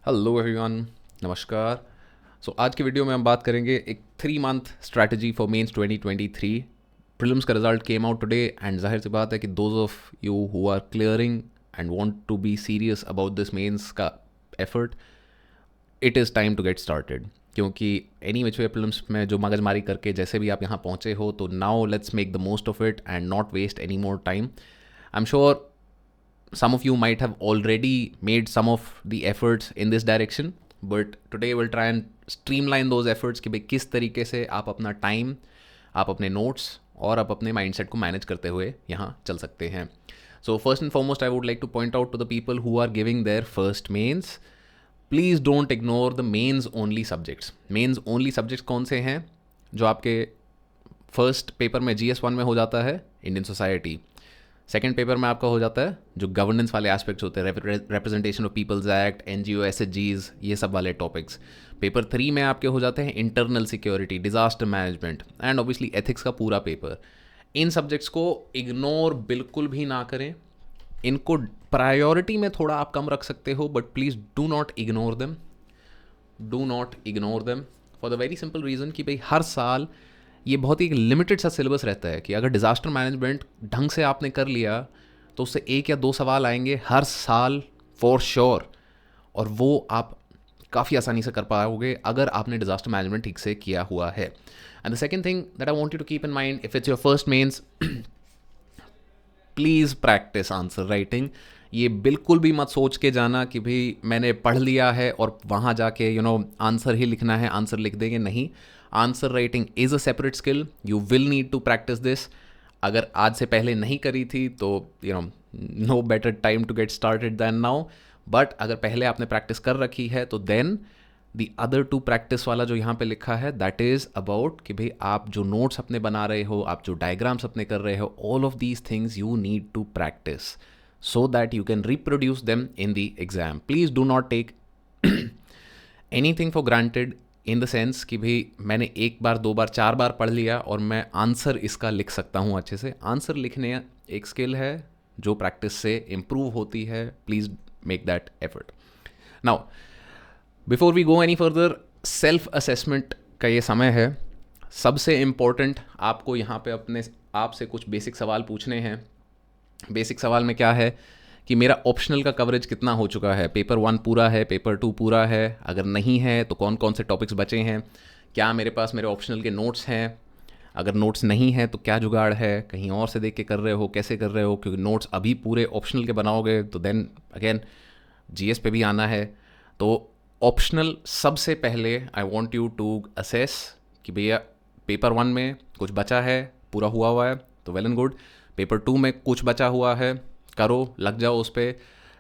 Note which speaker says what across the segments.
Speaker 1: Hello everyone, नमस्कार। आज की वीडियो में हम बात करेंगे एक 3 month strategy for mains 2023। Prelims का result came out today and जाहिर सी बात है कि those of you who are clearing and want to be serious about this mains का effort, it is time to get started. क्योंकि any which way prelims में जो मगजमारी करके जैसे भी आप यहाँ पहुँचे हो, तो now let's make the most of it and not waste any more time. I am sure some of you might have already made some of the efforts in this direction, but today we'll try and streamline those efforts कि भाई किस तरीके से आप अपना time, आप अपने notes और आप अपने माइंडसेट को मैनेज करते हुए यहाँ चल सकते हैं। So first and foremost I would like to point out to the people who are giving their first mains, please don't ignore the mains only subjects. Mains only subjects कौन से हैं? जो आपके फर्स्ट पेपर में GS1 में हो जाता है, इंडियन सोसाइटी। सेकेंड पेपर में आपका हो जाता है जो गवर्नेंस वाले एस्पेक्ट्स होते हैं, representation of people's act, NGO, SHGs, ये सब वाले टॉपिक्स। पेपर 3 में आपके हो जाते हैं internal security, disaster management and obviously ethics का पूरा पेपर। इन सब्जेक्ट्स को इग्नोर बिल्कुल भी ना करें। इनको प्रायोरिटी में थोड़ा आप कम रख सकते हो, but please do not ignore them. Do not ignore them for the very simple reason कि भाई हर साल ये बहुत ही लिमिटेड सा सिलेबस रहता है कि अगर डिज़ास्टर मैनेजमेंट ढंग से आपने कर लिया तो उससे 1 या 2 सवाल आएंगे हर साल फॉर श्योर, और वो आप काफ़ी आसानी से कर पाओगे अगर आपने डिज़ास्टर मैनेजमेंट ठीक से किया हुआ है। And the second thing that I want you to keep in mind, if it's your first mains, please practice answer writing. ये बिल्कुल भी मत सोच के जाना कि भाई मैंने पढ़ लिया है और वहाँ जाके आंसर ही लिखना है, आंसर लिख देंगे। नहीं, answer writing is a separate skill, you will need to practice this. अगर आज से पहले नहीं करी थी तो no better time to get started than now, but अगर पहले आपने प्रैक्टिस कर रखी है तो देन द अदर 2 प्रैक्टिस वाला जो यहाँ पे लिखा है, दैट इज़ अबाउट कि भाई आप जो नोट्स अपने बना रहे हो, आप जो डायग्राम्स अपने कर रहे हो, all of these things you need to practice so that you can reproduce them in the exam. Please do not take anything for granted in the sense कि भाई मैंने 1 बार 2 बार 4 बार पढ़ लिया और मैं आंसर इसका लिख सकता हूँ अच्छे से। आंसर लिखने एक स्किल है जो प्रैक्टिस से इम्प्रूव होती है। Please make that effort. Now before we go any further, self assessment का ये समय है। सबसे इम्पोर्टेंट आपको यहाँ पे अपने आप से कुछ बेसिक सवाल पूछने हैं। बेसिक सवाल में क्या है कि मेरा ऑप्शनल का कवरेज कितना हो चुका है, पेपर 1 पूरा है, पेपर 2 पूरा है, अगर नहीं है तो कौन कौन से टॉपिक्स बचे हैं, क्या मेरे पास मेरे ऑप्शनल के नोट्स हैं, अगर नोट्स नहीं है तो क्या जुगाड़ है, कहीं और से देख के कर रहे हो, कैसे कर रहे हो, क्योंकि नोट्स अभी पूरे ऑप्शनल के बनाओगे तो देन अगेन GS पे भी आना है। तो ऑप्शनल सबसे पहले I want you to assess कि भैया पेपर 1 में कुछ बचा है, पूरा हुआ है तो वेल एंड गुड। पेपर 2 में कुछ बचा हुआ है, करो, लग जाओ उस पर।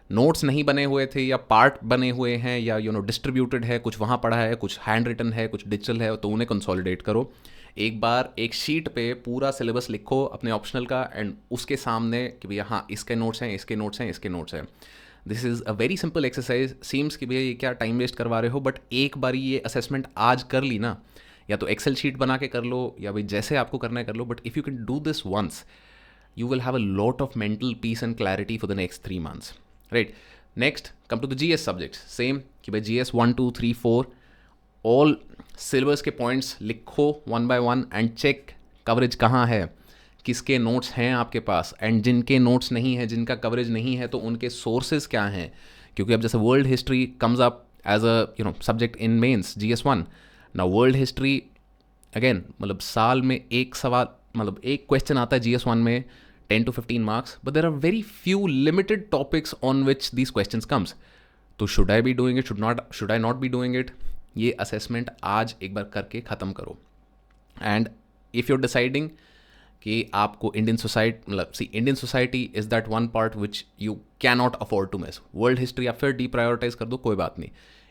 Speaker 1: नोट्स नहीं बने हुए थे या पार्ट बने हुए हैं या डिस्ट्रीब्यूटेड है, कुछ वहाँ पढ़ा है, कुछ हैंड रिटन है, कुछ डिजिटल है, तो उन्हें कंसोलिडेट करो। एक बार एक शीट पे पूरा सिलेबस लिखो अपने ऑप्शनल का एंड उसके सामने कि भैया हाँ इसके नोट्स हैं, इसके नोट्स हैं, इसके नोट्स हैं। This is a very simple exercise. Seems कि भैया ये क्या टाइम वेस्ट करवा रहे हो, बट एक बार ये असेसमेंट आज कर ली ना, या तो एक्सेल शीट बना के कर लो या भाई जैसे आपको करना है कर लो, but if you can do this once you will have a lot of mental peace and clarity for the next 3 months, right? Next, come to the GS subjects. Same कि भाई GS 1 2 3 4 all syllabus के points लिखो 1 by 1 and check coverage कहाँ है, किसके notes हैं आपके पास, and जिनके notes नहीं है, जिनका coverage नहीं है, तो उनके sources क्या हैं। क्योंकि अब जैसे world history comes up as a subject in mains GS1. now world history again मतलब साल में एक सवाल, मतलब एक क्वेश्चन आता है GS1 में 10 to 15 marks, but there are very few limited topics on which these questions comes. तो should I be doing it, should I not be doing it, ये असेसमेंट आज एक बार करके ख़त्म करो। एंड इफ़ यूर डिसाइडिंग कि आपको Indian society is that one part which you can not afford to miss. World history आप फिर डीप्रायोरिटाइज कर दो, कोई बात नहीं।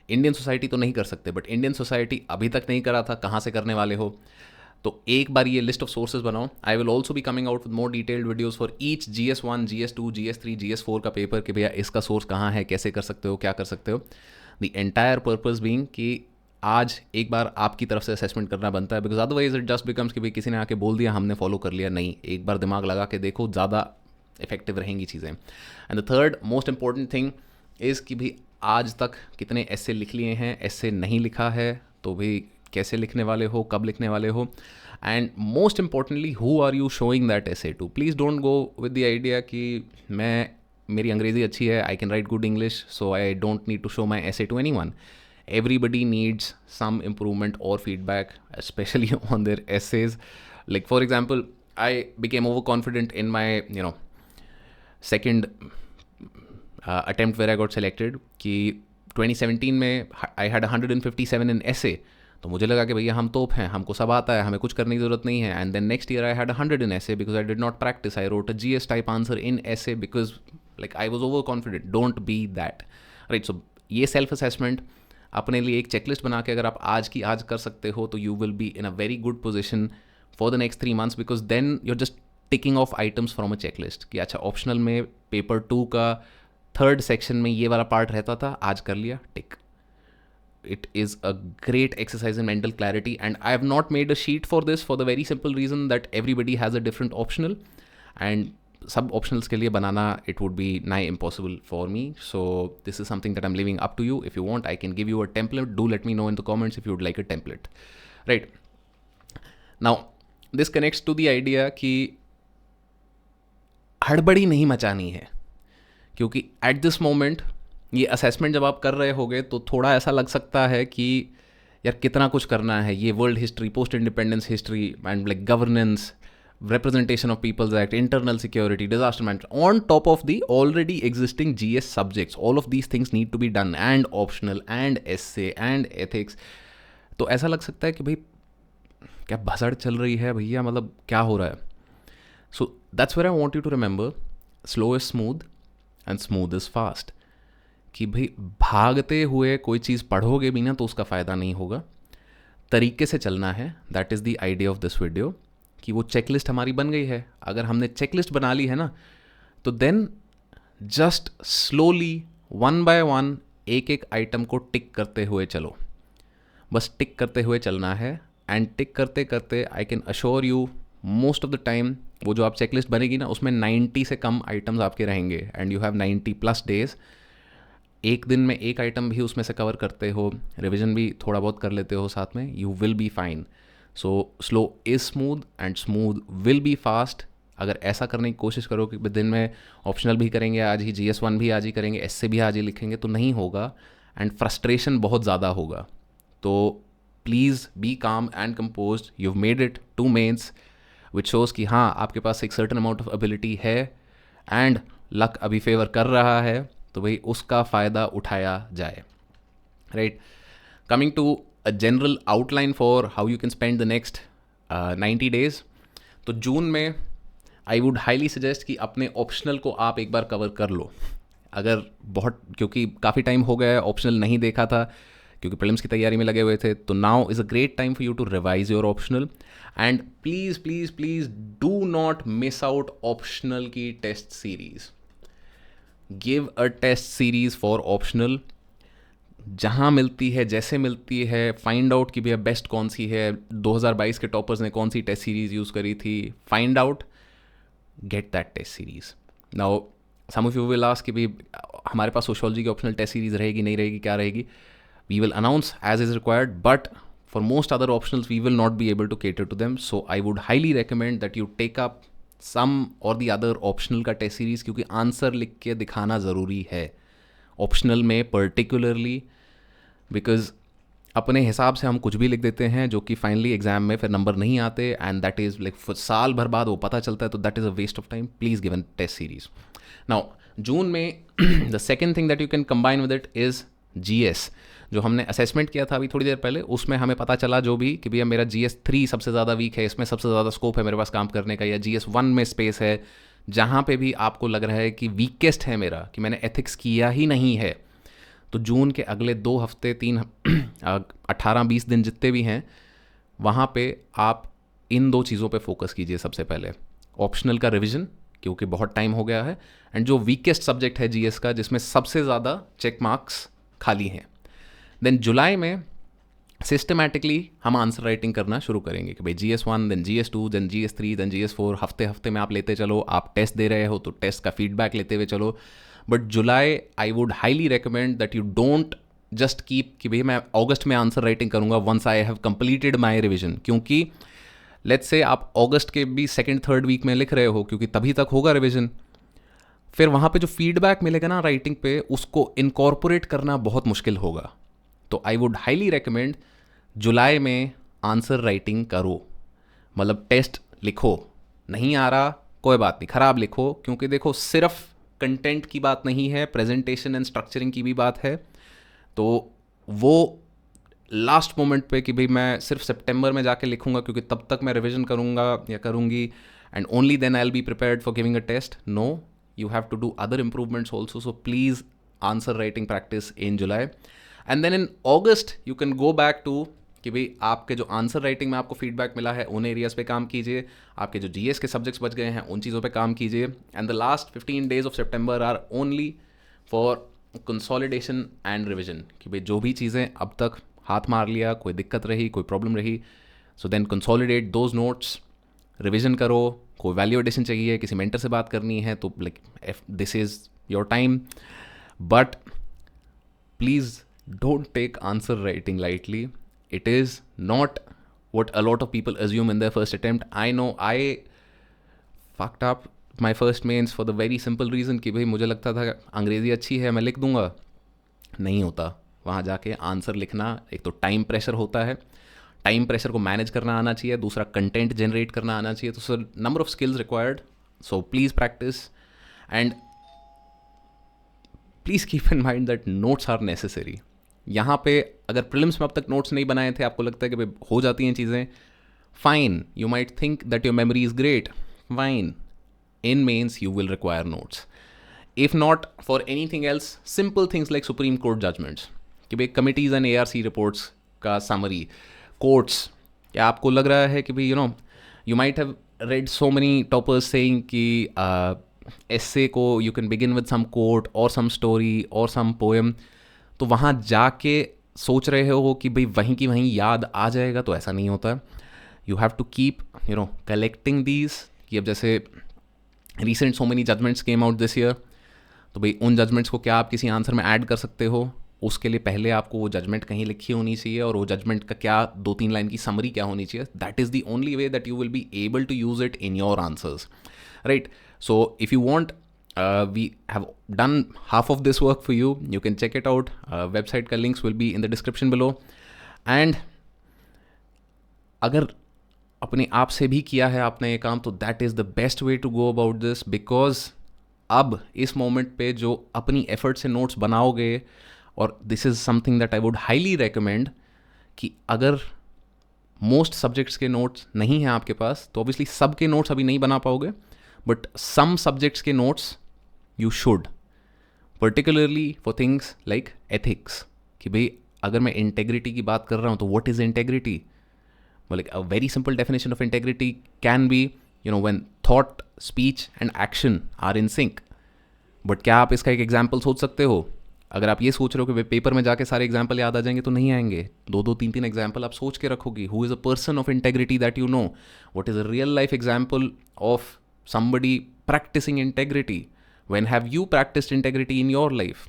Speaker 1: इंडियन सोसाइटी तो नहीं कर सकते, बट इंडियन सोसाइटी अभी तक नहीं करा था, कहाँ से करने वाले हो, तो एक बार ये लिस्ट ऑफ सोर्सेज बनाओ। I will also be coming out with more detailed videos for each GS1, GS2, GS3, GS4 का पेपर कि भैया इसका सोर्स कहाँ है, कैसे कर सकते हो, क्या कर सकते हो। द एंटायर पर्पज बीइंग कि आज एक बार आपकी तरफ से असेसमेंट करना बनता है, because otherwise it just becomes कि भाई किसी ने आके बोल दिया हमने फॉलो कर लिया। नहीं, एक बार दिमाग लगा के देखो, ज़्यादा इफेक्टिव रहेंगी चीज़ें। And the third most important thing is कि भाई आज तक कितने ऐसे लिख लिए हैं, ऐसे नहीं लिखा है तो भी कैसे लिखने वाले हो, कब लिखने वाले हो, and most importantly who are you showing that essay to. Please don't go with the idea कि मेरी अंग्रेज़ी अच्छी है, I can write good English, so I don't need to show my essay to anyone. Everybody needs some improvement or feedback, especially on their essays. Like for example, I became overconfident in my second attempt where I got selected कि 2017 में I had 157 in essay. तो मुझे लगा कि भैया हम तोप हैं, हमको सब आता है, हमें कुछ करने की ज़रूरत नहीं है. And then next year I had 100 in essay because I did not practice. I wrote a GS type answer in essay because like I was overconfident. Don't be that. Right, so ये self assessment अपने लिए एक checklist बना के अगर आप आज की आज कर सकते हो तो you will be in a very good position for the next 3 months because then you are just ticking off items from a checklist कि अच्छा ऑप्शनल में पेपर 2 का 3rd सेक्शन में ये वाला पार्ट रहता था, आज कर लिया, टिक. It is a great exercise in mental clarity and I have not made a sheet for this for the very simple reason that everybody has a different optional and सब optionals के लिए बनाना it would be nigh impossible for me. So this is something that I'm leaving up to you. If you want, I can give you a template. Do let me know in the comments if you would like a template. Right. Now, this connects to the idea कि हड़बड़ी नहीं मचानी है, क्योंकि at this moment ये assessment जब आप कर रहे होगे तो थोड़ा ऐसा लग सकता है कि यार कितना कुछ करना है, ये world history, post independence history and like governance, representation of People's Act, internal security, disaster management, on top of the already existing GS subjects. All of these things need to be done, and optional, and essay, and ethics. तो ऐसा लग सकता है कि भाई क्या भसड़ चल रही है भैया, मतलब क्या हो रहा है. So that's where I want you to remember, slow is smooth and smooth is fast. कि भाई भागते हुए कोई चीज़ पढ़ोगे भी ना तो उसका फ़ायदा नहीं होगा, तरीके से चलना है. That is the idea of this video कि वो चेकलिस्ट हमारी बन गई है. अगर हमने चेकलिस्ट बना ली है ना तो देन जस्ट स्लोली 1 by 1 एक एक आइटम को टिक करते हुए चलो. बस टिक करते हुए चलना है. एंड टिक करते करते I can assure you most of the time वो जो आप चेकलिस्ट बनेगी ना उसमें 90 से कम आइटम्स आपके रहेंगे एंड यू हैव 90+ डेज. एक दिन में एक आइटम भी उसमें से कवर करते हो, रिविजन भी थोड़ा बहुत कर लेते हो साथ में, you will be fine. So slow is smooth and smooth will be fast. अगर ऐसा करने की कोशिश करो कि दिन में ऑप्शनल भी करेंगे आज ही, GS1 भी आज ही करेंगे, एससे भी आज ही लिखेंगे, तो नहीं होगा एंड फ्रस्ट्रेशन बहुत ज़्यादा होगा. तो please be calm and composed. You made it 2 mains which shows कि हाँ आपके पास एक सर्टन अमाउंट ऑफ एबिलिटी है एंड लक अभी फेवर कर रहा है, तो भाई उसका फ़ायदा उठाया जाए. Right. Coming to a general outline for how you can spend the next 90 days. तो जून में आई वुड हाईली सजेस्ट कि अपने ऑप्शनल को आप एक बार कवर कर लो. अगर बहुत, क्योंकि काफ़ी टाइम हो गया है ऑप्शनल नहीं देखा था क्योंकि प्रीलिम्स की तैयारी में लगे हुए थे, तो now is a great time for you to revise your optional. And please please please do not miss out optional की test series. Give a test series for optional. जहाँ मिलती है, जैसे मिलती है, फाइंड आउट कि भैया बेस्ट कौन सी है, 2022 के टॉपर्स ने कौन सी टेस्ट सीरीज़ यूज़ करी थी. Find out, get that test series. Now some of you will ask कि भाई हमारे पास सोशियोलॉजी की ऑप्शनल टेस्ट सीरीज़ रहेगी, नहीं रहेगी, क्या रहेगी. We will announce as is required, but for most other optionals we will not be able to cater to them. So I would highly recommend that you take up some और the other optional का test series, क्योंकि answer लिख के दिखाना ज़रूरी है optional में particularly. Because अपने हिसाब से हम कुछ भी लिख देते हैं जो कि फाइनली एग्जाम में फिर नंबर नहीं आते एंड दैट इज़ लाइक साल भर बाद वो पता चलता है, तो that is a waste of time. Please given test series. Now June में the second thing that you can combine with it is GS. जो हमने असेसमेंट किया था अभी थोड़ी देर पहले, उसमें हमें पता चला जो भी कि भैया मेरा GS3 सबसे ज़्यादा वीक है, इसमें सबसे ज़्यादा स्कोप है मेरे पास काम करने का, या GS1 में स्पेस है. जहाँ पे भी आपको लग रहा है कि वीकेस्ट है मेरा, कि मैंने एथिक्स किया ही नहीं है, तो जून के अगले 2 हफ्ते 18-20 दिन जितने भी हैं, वहाँ पे आप इन 2 चीज़ों पे फोकस कीजिए. सबसे पहले ऑप्शनल का रिवीजन, क्योंकि बहुत टाइम हो गया है, एंड जो वीकेस्ट सब्जेक्ट है GS का, जिसमें सबसे ज़्यादा चेक मार्क्स खाली हैं. देन जुलाई में सिस्टमैटिकली हम आंसर राइटिंग करना शुरू करेंगे कि भाई GS1, then GS2, then GS3, then GS4. हफ्ते हफ्ते में आप लेते चलो. आप टेस्ट दे रहे हो तो टेस्ट का फीडबैक लेते हुए चलो. But July I would highly recommend that you don't just keep कि भाई मैं अगस्त में आंसर राइटिंग करूँगा once I have completed my revision, क्योंकि लेट्स से आप अगस्त के भी सेकेंड थर्ड वीक में लिख रहे हो क्योंकि तभी तक होगा रिविजन, फिर वहाँ पे जो फीडबैक मिलेगा ना राइटिंग पे उसको इनकॉर्पोरेट करना बहुत मुश्किल होगा। तो आई वुड हाईली रिकमेंड जुलाई में आंसर राइटिंग करो, मतलब टेस्ट लिखो, नहीं आ रहा कोई बात नहीं, ख़राब लिखो, क्योंकि देखो सिर्फ कंटेंट की बात नहीं है, प्रेजेंटेशन एंड स्ट्रक्चरिंग की भी बात है। तो वो लास्ट मोमेंट पे कि भाई मैं सिर्फ सितंबर में जाके लिखूंगा क्योंकि तब तक मैं रिवीजन करूंगा या करूंगी and only then I will be prepared for giving a test, no, you have to do other improvements also. So please answer writing practice in July, and then in August you can go back to कि भाई आपके जो answer writing में आपको feedback मिला है उन areas पे काम कीजिए, आपके जो जीएस के सब्जेक्ट्स बच गए हैं उन चीज़ों पे काम कीजिए, and the last 15 days of September are only for consolidation and revision कि भाई जो भी चीज़ें अब तक हाथ मार लिया, कोई दिक्कत रही, कोई प्रॉब्लम रही, so then consolidate those notes, revision करो, कोई वैल्यू एडिशन चाहिए, किसी मेंटर से बात करनी है तो like this is your time, but please don't take answer writing lightly. It is not what a lot of people assume in their first attempt. I know I fucked up my first mains for the very simple reason कि भाई मुझे लगता था अंग्रेज़ी अच्छी है मैं लिख दूंगा, नहीं होता. वहाँ जाके आंसर लिखना, एक तो टाइम प्रेशर होता है, टाइम प्रेशर को मैनेज करना आना चाहिए, दूसरा कंटेंट जनरेट करना आना चाहिए, तो sir number of skills required. So please practice and please keep in mind that notes are necessary. यहाँ पे अगर प्रीलिम्स में अब तक नोट्स नहीं बनाए थे, आपको लगता है कि भाई हो जाती हैं चीज़ें, fine, you might think that your memory is great, fine, in mains you will require notes. If not for anything else, simple things like Supreme Court judgments कि भाई कमिटीज़ एंड ARC रिपोर्ट्स का summary, courts, क्या आपको लग रहा है कि भाई you might have read so many toppers saying कि एस्से को you can begin with some quote और सम स्टोरी और सम पोएम, तो वहाँ जाके सोच रहे हो कि भाई वहीं की वहीं याद आ जाएगा, तो ऐसा नहीं होता. You have to keep collecting these, कि अब जैसे recent so many judgments came out this year, तो भाई उन जजमेंट्स को क्या आप किसी आंसर में ऐड कर सकते हो, उसके लिए पहले आपको वो जजमेंट कहीं लिखी होनी चाहिए और वो जजमेंट का क्या 2-3 लाइन की समरी क्या होनी चाहिए. That is the only way that you will be able to use it in your answers, right. So if you want, we have done half of this work for you. You can check it out. Website का links will be in the description below. And अगर अपने आप से भी किया है आपने ये काम, तो that is the best way to go about this, because अब इस मोमेंट पे जो अपनी एफर्ट से नोट्स बनाओगे, और this is something that I would highly recommend, कि अगर मोस्ट सब्जेक्ट्स के नोट्स नहीं हैं आपके पास, तो ऑब्वियसली सब के नोट्स अभी नहीं बना पाओगे, बट सम सब्जेक्ट्स के notes you should, particularly for things like ethics, कि भाई अगर मैं इंटेग्रिटी की बात कर रहा हूँ तो what is integrity. Like a very simple definition of integrity can be when thought, speech and action are in sync. But क्या आप इसका एक एग्जाम्पल सोच सकते हो? अगर आप ये सोच रहे हो कि भाई पेपर में जाके सारे एग्जाम्पल याद आ जाएंगे, तो नहीं आएंगे. 2-3 एग्जाम्पल आप सोच के रखोगी. Who is a person of integrity that you know? What is a real life example of somebody practicing integrity? When have you practiced integrity in your life?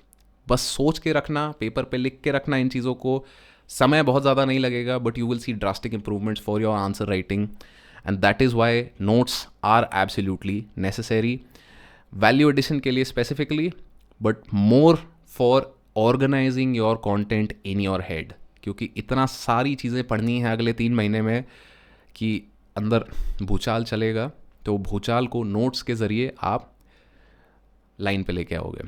Speaker 1: बस सोच के रखना, पेपर पे लिख के रखना इन चीज़ों को. समय बहुत ज़्यादा नहीं लगेगा, but you will see drastic improvements for your answer writing, and that is why notes are absolutely necessary. Value addition के लिए specifically, but more for organizing your content in your head, क्योंकि इतना सारी चीज़ें पढ़नी है अगले 3 महीने में कि अंदर भूचाल चलेगा. तो भूचाल को नोट्स के ज़रिए आप लाइन पे लेके आओगे.